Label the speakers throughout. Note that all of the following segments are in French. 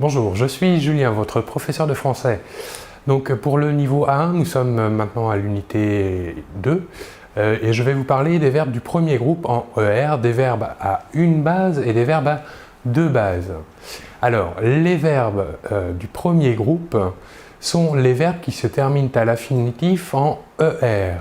Speaker 1: Bonjour, je suis Julien, votre professeur de français. Donc pour le niveau A1, nous sommes maintenant à l'unité 2 et je vais vous parler des verbes du premier groupe en ER, des verbes à une base et des verbes à deux bases. Alors, les verbes du premier groupe sont les verbes qui se terminent à l'infinitif en ER.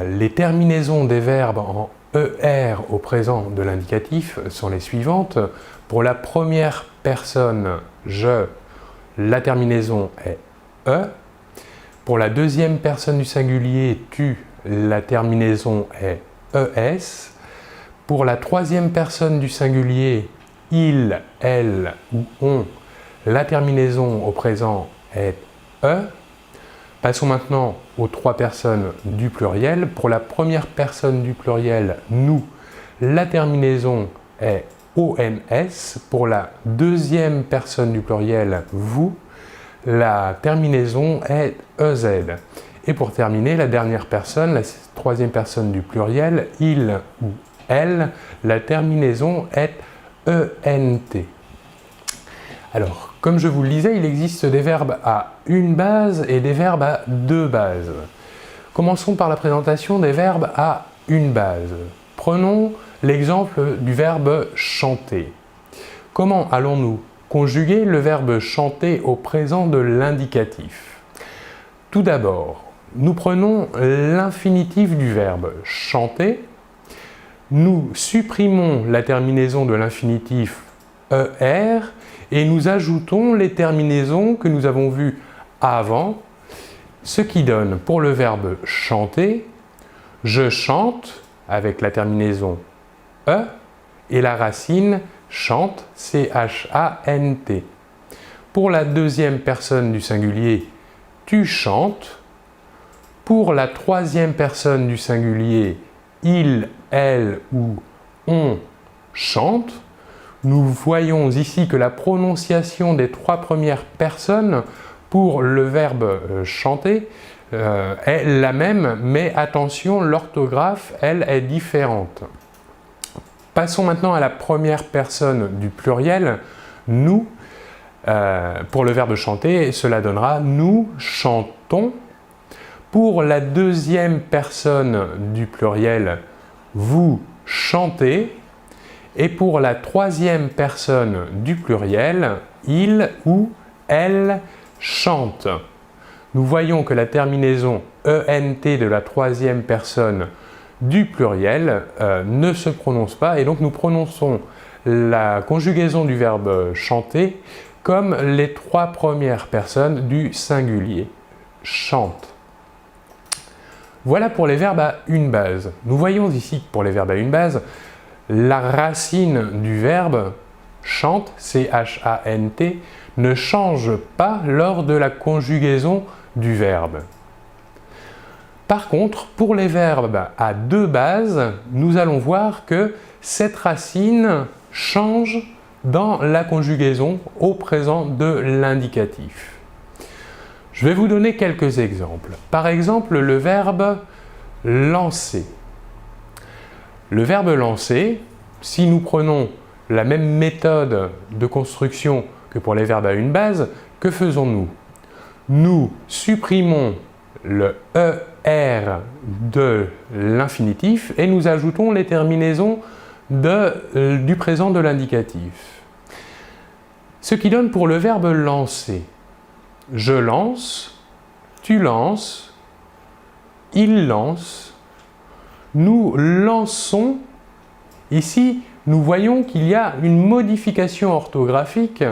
Speaker 1: Les terminaisons des verbes en ER au présent de l'indicatif sont les suivantes. Pour la première personne, je, la terminaison est E. Pour la deuxième personne du singulier, tu, la terminaison est ES. Pour la troisième personne du singulier, il, elle ou on, la terminaison au présent est E. Passons maintenant aux trois personnes du pluriel. Pour la première personne du pluriel, nous, la terminaison est ONS. Pour la deuxième personne du pluriel, vous, la terminaison est EZ. Et pour terminer, la dernière personne, la troisième personne du pluriel, il ou elle, la terminaison est ENT. Alors, comme je vous le disais, il existe des verbes à une base et des verbes à deux bases. Commençons par la présentation des verbes à une base. Prenons l'exemple du verbe chanter. Comment allons-nous conjuguer le verbe chanter au présent de l'indicatif? Tout d'abord, nous prenons l'infinitif du verbe chanter, nous supprimons la terminaison de l'infinitif ER et nous ajoutons les terminaisons que nous avons vues avant, ce qui donne pour le verbe chanter, je chante avec la terminaison E et la racine chante, C-H-A-N-T. Pour la deuxième personne du singulier, tu chantes. Pour la troisième personne du singulier, il, elle ou on chante. Nous voyons ici que la prononciation des trois premières personnes pour le verbe chanter est la même, mais attention, l'orthographe, elle, est différente. Passons maintenant à la première personne du pluriel, nous. Pour le verbe chanter, cela donnera nous chantons. Pour la deuxième personne du pluriel, vous chantez. Et pour la troisième personne du pluriel, il ou elle chante. Nous voyons que la terminaison ENT de la troisième personne du pluriel ne se prononce pas et donc nous prononçons la conjugaison du verbe chanter comme les trois premières personnes du singulier. Chante. Voilà pour les verbes à une base. Nous voyons ici que pour les verbes à une base, la racine du verbe chante, C-H-A-N-T, ne change pas lors de la conjugaison du verbe. Par contre, pour les verbes à deux bases, nous allons voir que cette racine change dans la conjugaison au présent de l'indicatif. Je vais vous donner quelques exemples. Par exemple, le verbe lancer. Le verbe lancer, si nous prenons la même méthode de construction que pour les verbes à une base, que faisons-nous? Nous supprimons le ER de l'infinitif et nous ajoutons les terminaisons du présent de l'indicatif. Ce qui donne pour le verbe lancer, je lance, tu lances, il lance, nous lançons. Ici, nous voyons qu'il y a une modification orthographique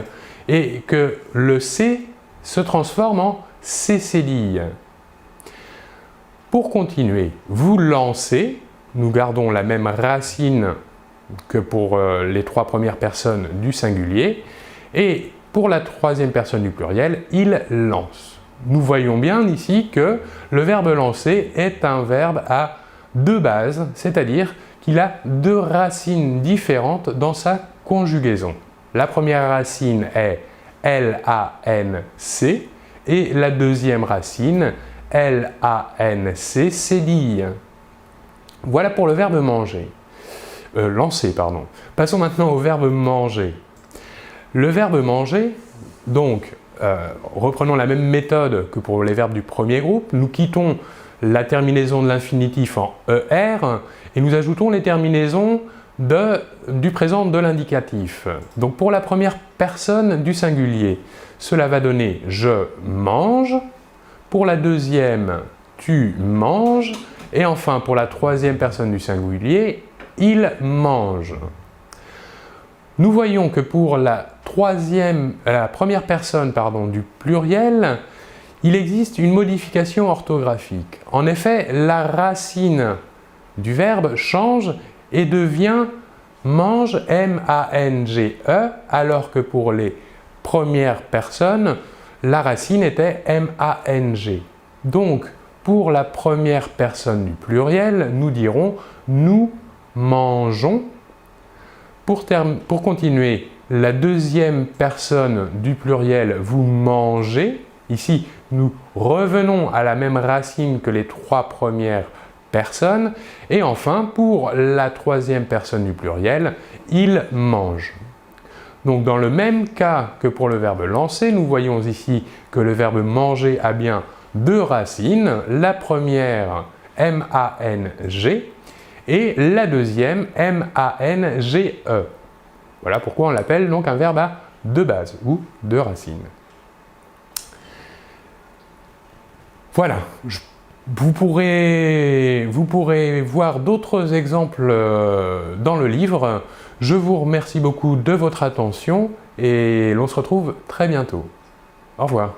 Speaker 1: et que le C se transforme en cécédille. Pour continuer, vous lancez, nous gardons la même racine que pour les trois premières personnes du singulier, et pour la troisième personne du pluriel, il lance. Nous voyons bien ici que le verbe lancer est un verbe à deux bases, c'est-à-dire qu'il a deux racines différentes dans sa conjugaison. La première racine est L-A-N-C et la deuxième racine L-A-N-C, cédille. Voilà pour le verbe manger. Lancer, pardon. Passons maintenant au verbe manger. Le verbe manger, donc, reprenons la même méthode que pour les verbes du premier groupe, nous quittons la terminaison de l'infinitif en ER et nous ajoutons les terminaisons du présent de l'indicatif. Donc pour la première personne du singulier, cela va donner « je mange », pour la deuxième « tu manges » et enfin pour la troisième personne du singulier, « il mange ». Nous voyons que pour la première personne du pluriel, il existe une modification orthographique. En effet, la racine du verbe change et devient mange, M-A-N-G-E, alors que pour les premières personnes, la racine était M-A-N-G. Donc, pour la première personne du pluriel, nous dirons nous mangeons. Pour continuer, la deuxième personne du pluriel, vous mangez. Ici, nous revenons à la même racine que les trois premières personnes. Et enfin, pour la troisième personne du pluriel, il mange. Donc, dans le même cas que pour le verbe lancer, nous voyons ici que le verbe manger a bien deux racines. La première, M-A-N-G, et la deuxième, M-A-N-G-E. Voilà pourquoi on l'appelle donc un verbe à deux bases ou deux racines. Voilà, vous pourrez voir d'autres exemples dans le livre. Je vous remercie beaucoup de votre attention et l'on se retrouve très bientôt. Au revoir.